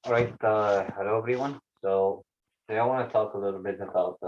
All right, hello everyone. So today I want to talk a little bit about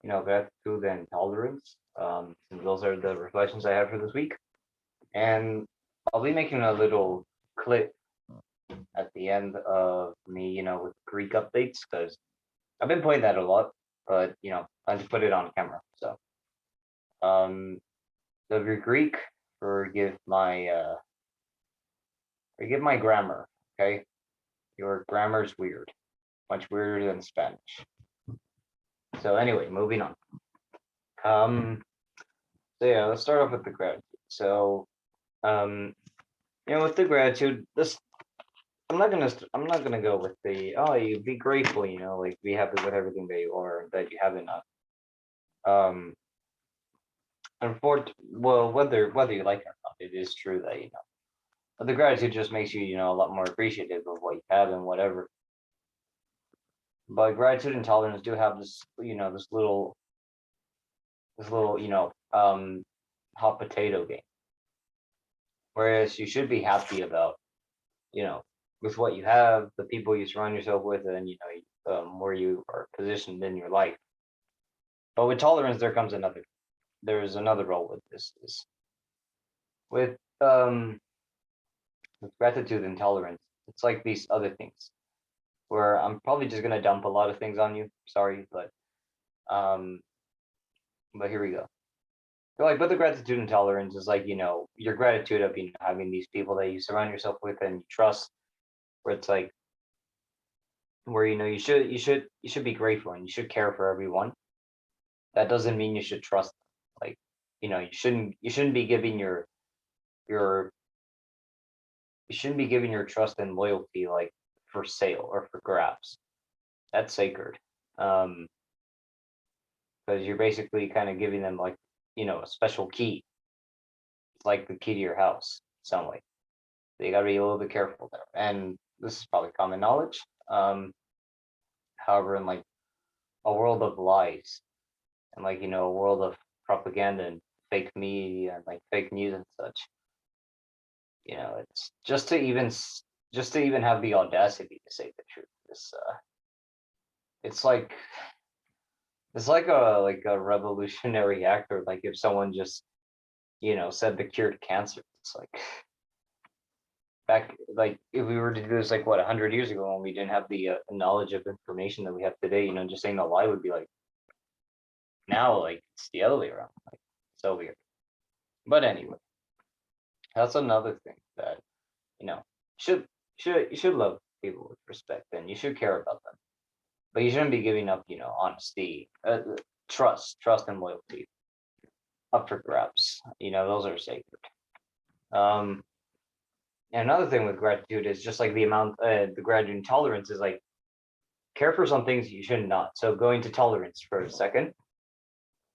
gratitude and tolerance. Since those are the reflections I have for this week, and I'll be making a little clip at the end of me, with Greek updates because I've been playing that a lot, but I had to put it on camera. So, um, so if you're Greek, forgive my forgive my grammar. Okay, your grammar's weird, much weirder than Spanish. So anyway, moving on. Um, so yeah, let's start off with the gratitude. So, um, with the gratitude, this I'm not gonna go with the you be grateful, like be happy with everything that you are that you have enough. Um, well, whether you like it or not, it is true that but the gratitude just makes you a lot more appreciative of what you have and whatever. But gratitude and tolerance do have this this little hot potato game. Whereas you should be happy about you know, with what you have, the people you surround yourself with, and where you are positioned in your life. But with tolerance, there's another role with this is with with gratitude and tolerance. It's like these other things where I'm probably just gonna dump a lot of things on you. Sorry, um, but here we go. So like, but the gratitude and tolerance is like your gratitude of having these people that you surround yourself with and you trust, where it's like where you should be grateful and you should care for everyone. That doesn't mean you should trust them. Like you shouldn't be giving your you shouldn't be giving your trust and loyalty like for sale or for grabs. That's sacred. um because you're basically kind of giving them like a special key. It's like the key to your house in some way. So you got to be a little bit careful there, and this is probably common knowledge. However, in like a world of lies and like a world of propaganda and fake media and like fake news and such, it's just to even have the audacity to say the truth. It's like it's like a revolutionary act, or like if someone just said the cure to cancer. It's like back, like if we were to do this like what 100 years ago when we didn't have the knowledge of information that we have today, just saying a lie would be like now like it's the other way around. Like so weird. But anyway, that's another thing that you know should you should love people with respect and you should care about them, but you shouldn't be giving up honesty, trust and loyalty up for grabs. Those are sacred. um and another thing with gratitude is just like the gratitude and tolerance is like care for some things you should not. So going to tolerance for a second,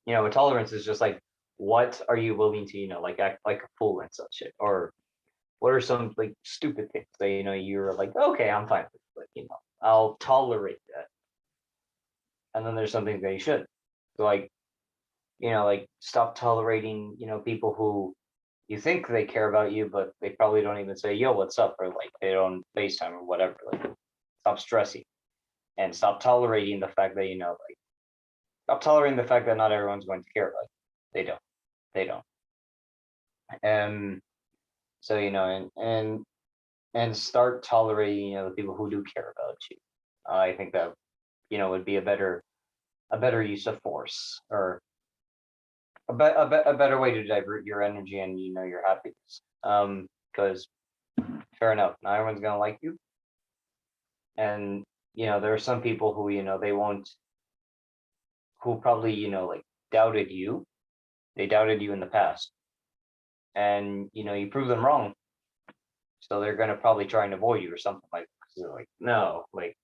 a tolerance is just like what are you willing to like act like a fool and such shit, or what are some like stupid things that you're like, okay, I'm fine with, but I'll tolerate that. And then there's something that you should. So like, like stop tolerating, people who you think they care about you, but they probably don't even say, yo, what's up? Or like they don't FaceTime or whatever. Like stop stressing and stop tolerating the fact that, like stop tolerating the fact that not everyone's going to care about you. They don't. They don't. And so, and start tolerating, the people who do care about you. I think that, would be a better use of force, or a better way to divert your energy and your happiness. Because fair enough, not everyone's gonna like you, and there are some people who they won't, who probably like doubted you. They doubted you in the past, and you prove them wrong. So they're gonna probably try and avoid you or something like. So they're like, no, like,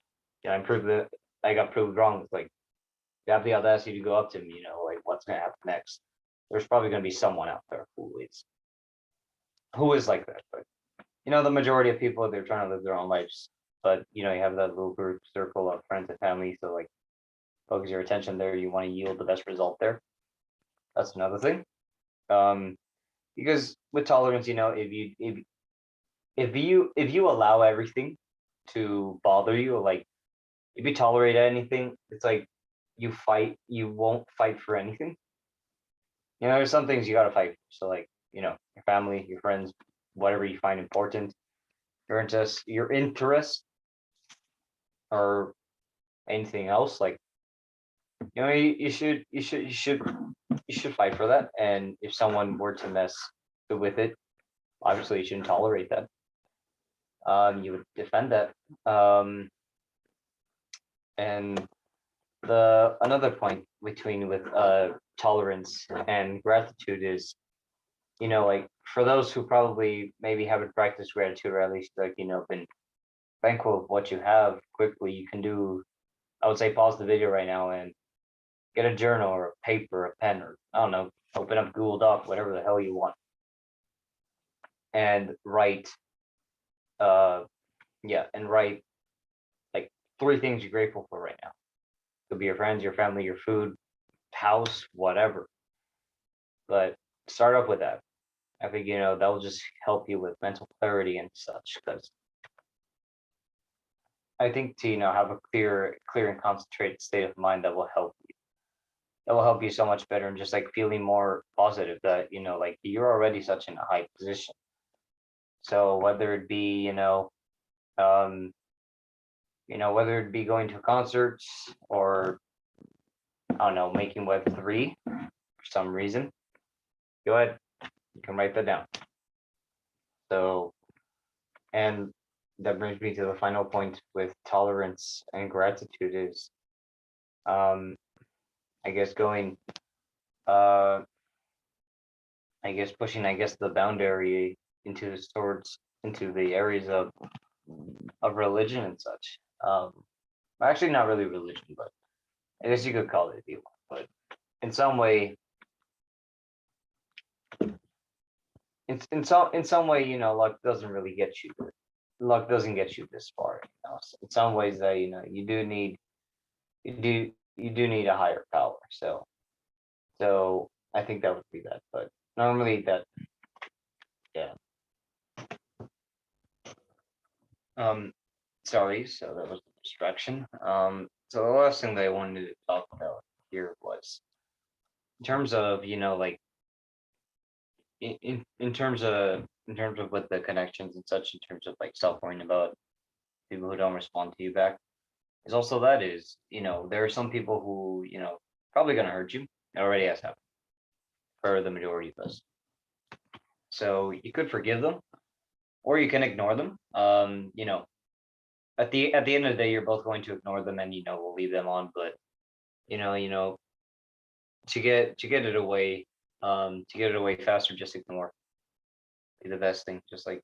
I proved that I got proved wrong. It's like you have the audacity to go up to me. Like what's gonna happen next? There's probably gonna be someone out there who is like that, but the majority of people, they're trying to live their own lives. But you have that little group circle of friends and family, so like focus your attention there. You want to yield the best result there. That's another thing. Um, because with tolerance, if you allow everything, to bother you. Like if you tolerate anything, it's like you won't fight for anything. There's some things you gotta fight for. So like, your family, your friends, whatever you find important, your interest or anything else, like, you should fight for that. And if someone were to mess with it, obviously you shouldn't tolerate that. You would defend that. And the another point with tolerance and gratitude is, like for those who probably maybe haven't practiced gratitude, or at least like, been thankful of what you have quickly, you can do, I would say, pause the video right now and get a journal or a paper, a pen, or I don't know, open up Google Doc, whatever the hell you want, and write, uh, and write like 3 things you're grateful for right now. Could be your friends, your family, your food, house, whatever. But start off with that. I think, that will just help you with mental clarity and such. Because I think to, have a clear and concentrated state of mind that will help you. That will help you so much better, and just like feeling more positive that, like you're already such in a high position. So whether it be, um, whether it be going to concerts, or I don't know, making Web3 for some reason, go ahead, you can write that down. So, and that brings me to the final point with tolerance and gratitude is, I guess going, uh, I guess pushing, the boundary into the areas of religion and such. Actually, not really religion, but I guess you could call it if you want. But in some way, in some way, luck doesn't really get you. Luck doesn't get you this far. So in some ways, that you do need a higher power. So I think that would be that. But normally that, yeah. Sorry. So that was a distraction. So the last thing that I wanted to talk about here was in terms of, like in terms of with the connections and such, in terms of like self-worrying about people who don't respond to you back, is also that is, there are some people who, probably gonna hurt you. It already has happened for the majority of us. So you could forgive them, or you can ignore them. At the end of the day, you're both going to ignore them, and we'll leave them on. But to get it away, faster, just ignore. Be the best thing. Just like,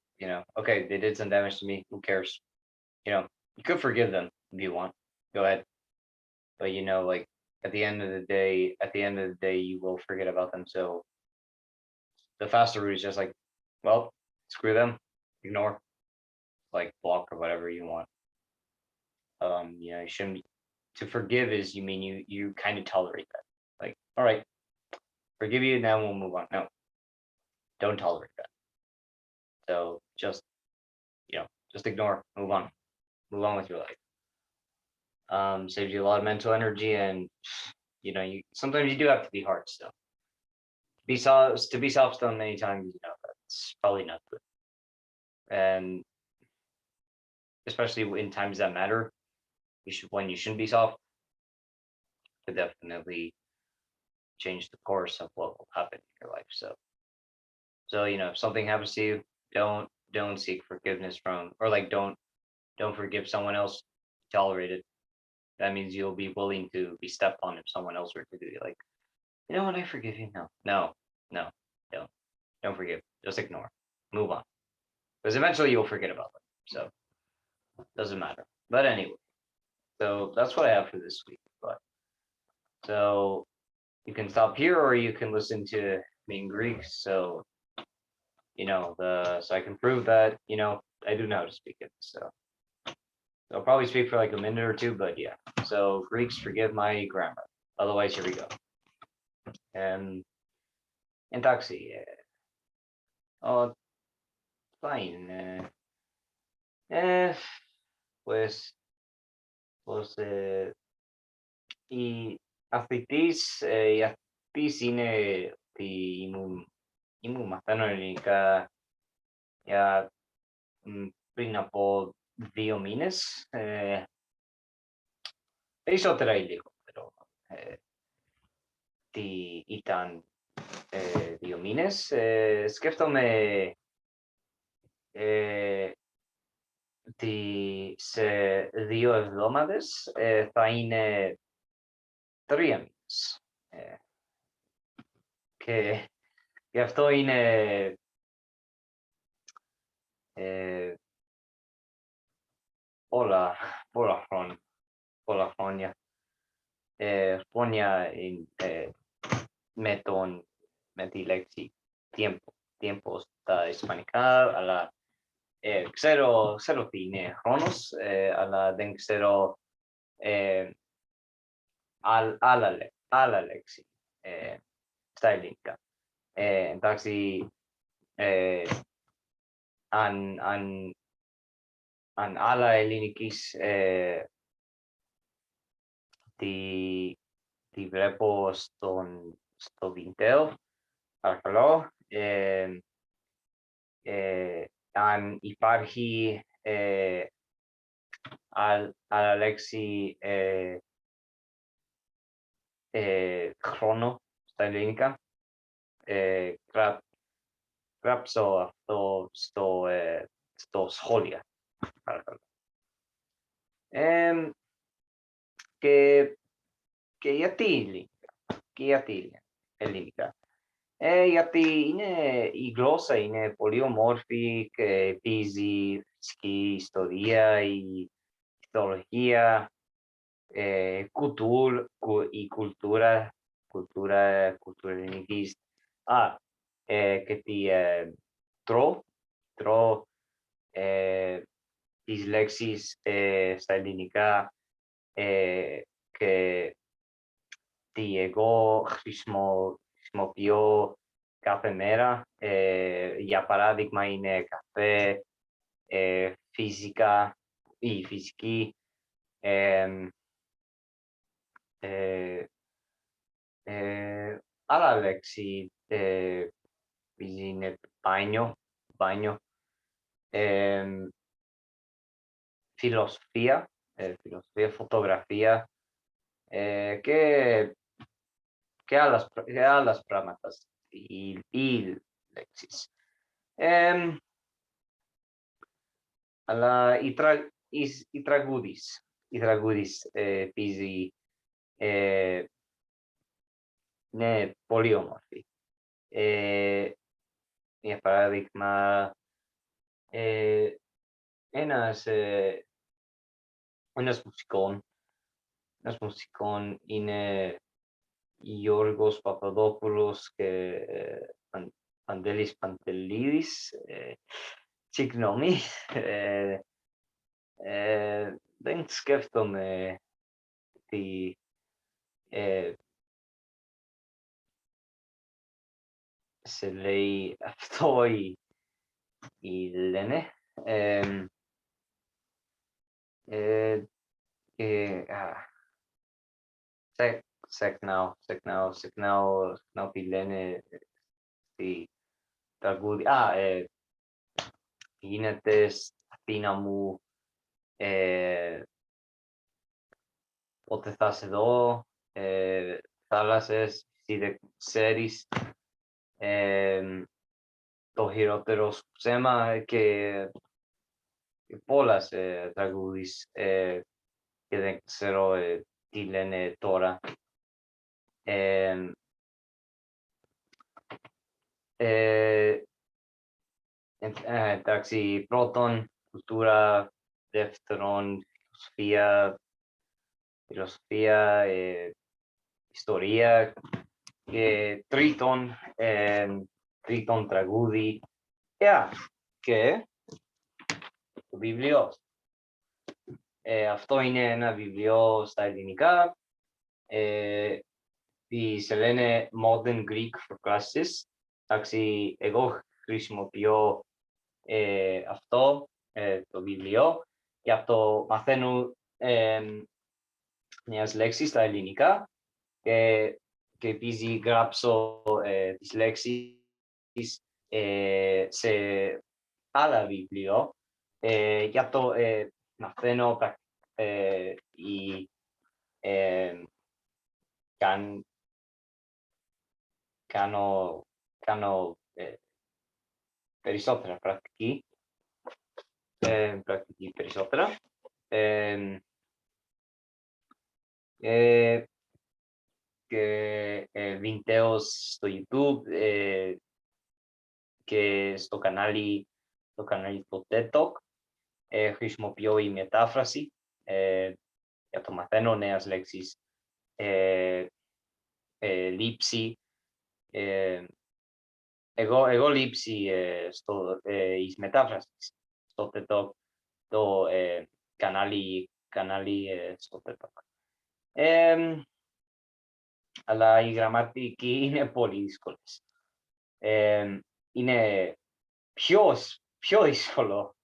okay, they did some damage to me. Who cares? You could forgive them if you want. Go ahead. But like at the end of the day, you will forget about them. So the faster route is just like, well, screw them, ignore, like block or whatever you want. You shouldn't. To forgive is, you mean you kind of tolerate that. Like, all right, forgive you, now we'll move on. No, don't tolerate that. So just ignore, move on with your life. Saves you a lot of mental energy, and you sometimes you do have to be hard still. To be soft done many times, that's probably not good. And especially in times that matter, when you shouldn't be soft, to definitely change the course of what will happen in your life. So if something happens to you, don't seek forgiveness from, or like don't forgive someone else, tolerate it. That means you'll be willing to be stepped on if someone else were to do it. Like, you know what, I forgive you. No, don't forgive. Just ignore. Move on. Because eventually you'll forget about them. So doesn't matter. But anyway, so that's what I have for this week. But so you can stop here, or you can listen to me in Greek. So so I can prove that I do know how to speak it. So I'll probably speak for like a minute or two, but yeah. So Greeks, forgive my grammar. Otherwise, here we go. Εντάξει, fine. pues, pues η αυτής είναι ότι ήμουν μαθαίνω ελληνικά για πριν από 2 μήνες, περισσότερα ή λιγότερο. Τι ήταν 2 μήνες. Σκέφτομαι ότι σε 2 εβδομάδες θα είναι 3 μήνες. Και γι' αυτό είναι πολλά χρόνια. Χρόνια με τη λέξη tiempo στα ισπανικά, αλλά ξέρω τι είναι χρόνος, αλλά δεν ξέρω άλλα λέξη στα ελληνικά. Εντάξει, αν άλλα ελληνικής τη βλέπω στο βίντεο, παρακαλώ. Αν υπάρχει άλλα λέξη χρόνο στα ελληνικά, γράψω αυτό στο σχόλιο, παρακαλώ. Και γιατί ελληνικά. Γιατί η γλώσσα είναι πολύ ομόρφη και παίζει φυσική ιστορία, η ηθολογία, η κουλτούρα ελληνικής. Και τρώω τις λέξεις στα ελληνικά και τι εγώ χρησιμοποιώ κάθε μέρα. Για παράδειγμα είναι καφέ, φυσική, άλλα λέξη είναι μπάνιο, φιλοσοφία, φωτογραφία και άλλα πράγματα, οι λέξεις. Αλλά οι τραγούδις παίζει είναι πολύ όμορφη. Για παράδειγμα, ένας μουσικών είναι Γιώργος Παπαδόπουλος και Παντελής Παντελίδης. Συγγνώμη, δεν σκέφτομαι τι σε λέει αυτό ή λένε. Ξεχνάω τι λένε στη τραγούδι. Γίνεται στην Αθήνα μου, πότε θα σε δω, θάλασσες, εσύ δεν ξέρεις, το χειρότερο σου ψέμα και πολλά τραγούδις και δεν ξέρω τι λένε τώρα. Εντάξει, πρώτον κουλτούρα, δεύτερον φιλοσοφία, ιστορία και τρίτον τραγούδι και το βιβλίο. Αυτό είναι ένα βιβλίο στα ελληνικά, σε λένε Modern Greek for Classes. Εντάξει, εγώ χρησιμοποιώ αυτό το βιβλίο για αυτό μαθαίνω νέες λέξεις στα ελληνικά και επίσης γράψω τις λέξεις σε άλλα βιβλίο. Γι' αυτό μαθαίνω κάνω περισσότερα πρακτική περισσότερα. Και βίντεο στο YouTube και στο κανάλι του TED Talk. Χρησιμοποιώ η μετάφραση για το μαθαίνω νέες λέξεις, λήψη. Εγώ λήψη εις μετάφρασης στο TED Talk, το κανάλι στο TED Talk. Αλλά η γραμματική είναι πολύ δύσκολη. Είναι πιο δύσκολο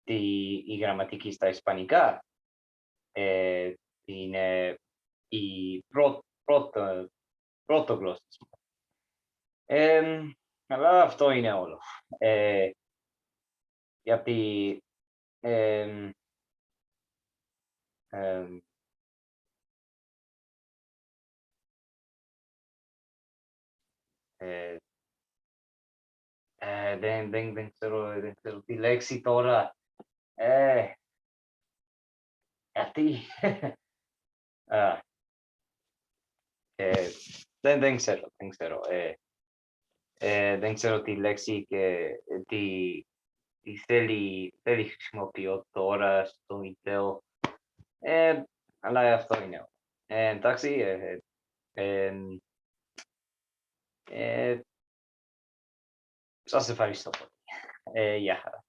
η γραμματική στα ισπανικά. Είναι η πρώτο γλώσσα. Αλλά αυτό είναι όλο. Γιατί δεν ξέρω τη λέξη τώρα. Γιατί. Δεν ξέρω. Δεν ξέρω τη λέξη και τι θέλει χρησιμοποιώ τώρα στο βίντεο. Αλλά αυτό είναι. Εντάξει. Σας ευχαριστώ πολύ. Γεια χαρά.